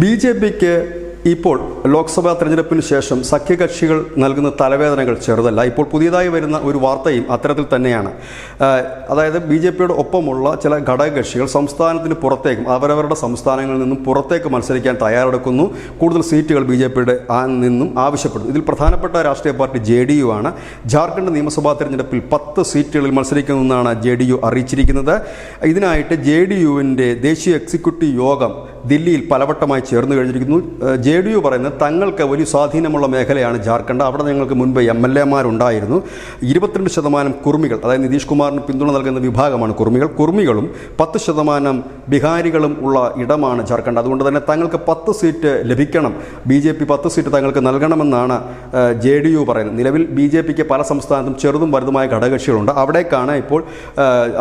ബി.ജെ.പിക്ക് ഇപ്പോൾ ലോക്സഭാ തെരഞ്ഞെടുപ്പിന് ശേഷം സഖ്യകക്ഷികൾ നൽകുന്ന തലവേദനകൾ ചെറുതല്ല. ഇപ്പോൾ പുതിയതായി വരുന്ന ഒരു വാർത്തയും അത്തരത്തിൽ തന്നെയാണ്. അതായത് ബി.ജെ.പിയുടെ ഒപ്പമുള്ള ചില ഘടകകക്ഷികൾ സംസ്ഥാനത്തിന് പുറത്തേക്കും അവരവരുടെ സംസ്ഥാനങ്ങളിൽ നിന്നും പുറത്തേക്ക് മത്സരിക്കാൻ തയ്യാറെടുക്കുന്നു. കൂടുതൽ സീറ്റുകൾ ബി.ജെ.പിയുടെ നിന്നും ആവശ്യപ്പെടുന്നു. ഇതിൽ പ്രധാനപ്പെട്ട രാഷ്ട്രീയ പാർട്ടി JDU ആണ്. ജാർഖണ്ഡ് നിയമസഭാ തെരഞ്ഞെടുപ്പിൽ 10 സീറ്റുകളിൽ മത്സരിക്കുമെന്നാണ് JDU അറിയിച്ചിരിക്കുന്നത്. ഇതിനായിട്ട് JDUവിൻ്റെ ദേശീയ എക്സിക്യൂട്ടീവ് യോഗം ദില്ലിയിൽ പലവട്ടമായി ചേർന്ന് കഴിഞ്ഞിരിക്കുന്നു. JDU പറയുന്നത് തങ്ങൾക്ക് വലിയ സ്വാധീനമുള്ള മേഖലയാണ് ജാർഖണ്ഡ്. അവിടെ ഞങ്ങൾക്ക് മുൻപ് MLA മാരുണ്ടായിരുന്നു. 22% കുർമികൾ, അതായത് നിതീഷ് കുമാറിന് പിന്തുണ നൽകുന്ന വിഭാഗമാണ് കുർമികളും 10% ബിഹാരികളും ഉള്ള ഇടമാണ് ജാർഖണ്ഡ്. അതുകൊണ്ട് തന്നെ തങ്ങൾക്ക് 10 സീറ്റ് ലഭിക്കണം, BJP 10 സീറ്റ് തങ്ങൾക്ക് നൽകണമെന്നാണ് JDU പറയുന്നത്. നിലവിൽ BJPക്ക് പല സംസ്ഥാനത്തും ചെറുതും വലുതുമായ ഘടകകക്ഷികളുണ്ട്. അവിടേക്കാണ് ഇപ്പോൾ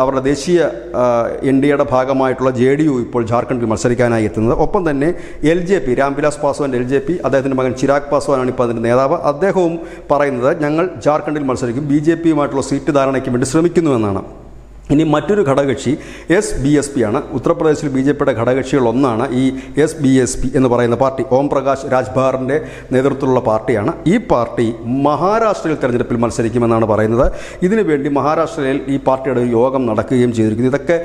അവരുടെ ദേശീയ NDAയുടെ ഭാഗമായിട്ടുള്ള JDU ഇപ്പോൾ ജാർഖണ്ഡിൽ മത്സരിക്കാനായി എത്തുന്നത്. ഒപ്പം തന്നെ LJP രാംവിലാസ് പാസ്വാൻ്റെ LJP, അദ്ദേഹത്തിൻ്റെ മകൻ ചിരാഗ് പാസ്വാനാണ് ഇപ്പോൾ അതിൻ്റെ നേതാവ്. അദ്ദേഹവും പറയുന്നത് ഞങ്ങൾ ജാർഖണ്ഡിൽ മത്സരിക്കും, BJPയുമായിട്ടുള്ള സീറ്റ് ധാരണയ്ക്ക് വേണ്ടി ശ്രമിക്കുന്നുവെന്നാണ്. ഇനി മറ്റൊരു ഘടകകക്ഷി SBSP ആണ്. ഉത്തർപ്രദേശിൽ BJPയുടെ ഘടകകക്ഷികളൊന്നാണ് ഈ SBSP എന്ന് പറയുന്ന പാർട്ടി. ഓം പ്രകാശ് രാജ്ഭാറിൻ്റെ നേതൃത്വത്തിലുള്ള പാർട്ടിയാണ്. ഈ പാർട്ടി മഹാരാഷ്ട്രയിൽ തെരഞ്ഞെടുപ്പിൽ മത്സരിക്കുമെന്നാണ് പറയുന്നത്. ഇതിനുവേണ്ടി മഹാരാഷ്ട്രയിൽ ഈ പാർട്ടിയുടെ ഒരു യോഗം നടക്കുകയും ചെയ്തിരിക്കുന്നു. ഇതൊക്കെ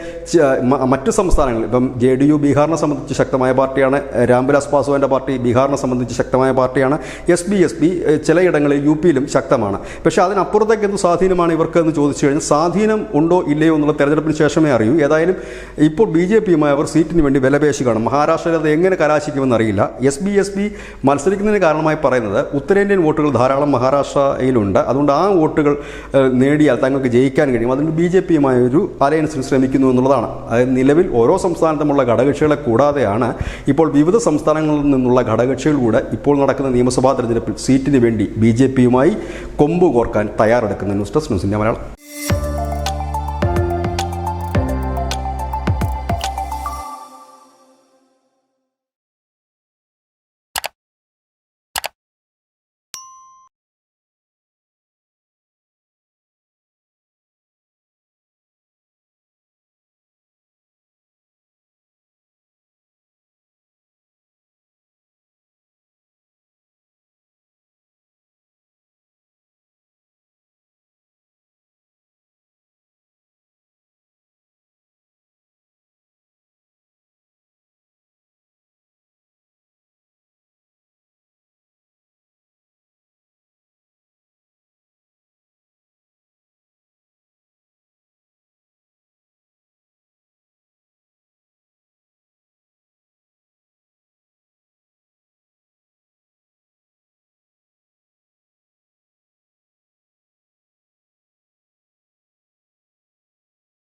മറ്റ് സംസ്ഥാനങ്ങളിൽ ഇപ്പം JDU ബീഹാറിനെ സംബന്ധിച്ച് ശക്തമായ പാർട്ടിയാണ്. രാംവിലാസ് പാസ്വാൻ്റെ പാർട്ടി ബീഹാറിനെ സംബന്ധിച്ച് ശക്തമായ പാർട്ടിയാണ്. SBSP ചിലയിടങ്ങളിൽ UPയിലും ശക്തമാണ്. പക്ഷേ അതിനപ്പുറത്തേക്ക് എന്ത് സ്വാധീനമാണ് ഇവർക്ക് എന്ന് ചോദിച്ചു കഴിഞ്ഞാൽ സാധീനം ഉണ്ടോ ഇല്ലയോ എന്നുള്ള തെരഞ്ഞെടുപ്പിന് ശേഷമേ അറിയൂ. ഏതായാലും ഇപ്പോൾ BJPയുമായി അവർ സീറ്റിന് വേണ്ടി വിലപേശി കാണും. മഹാരാഷ്ട്രയിൽ അത് എങ്ങനെ കലാശിക്കുമെന്ന് അറിയില്ല. SBSP മത്സരിക്കുന്നതിന് കാരണമായി പറയുന്നത് ഉത്തരേന്ത്യൻ വോട്ടുകൾ ധാരാളം മഹാരാഷ്ട്രയിലുണ്ട്. അതുകൊണ്ട് ആ വോട്ടുകൾ നേടിയാൽ തങ്ങൾക്ക് ജയിക്കാൻ കഴിയും. അതുകൊണ്ട് BJPയുമായി ഒരു അലയൻസിന് ശ്രമിക്കുന്നു എന്നുള്ളതാണ്. അതായത് നിലവിൽ ഓരോ സംസ്ഥാനത്തുമുള്ള ഘടകകക്ഷികളെ കൂടാതെയാണ് ഇപ്പോൾ വിവിധ സംസ്ഥാനങ്ങളിൽ നിന്നുള്ള ഘടകകക്ഷികൾ കൂടെ ഇപ്പോൾ നടക്കുന്ന നിയമസഭാ തെരഞ്ഞെടുപ്പിൽ സീറ്റിന് വേണ്ടി BJPയുമായി കൊമ്പ് കോർക്കാൻ തയ്യാറെടുക്കുന്ന. News desk news India Malayalam.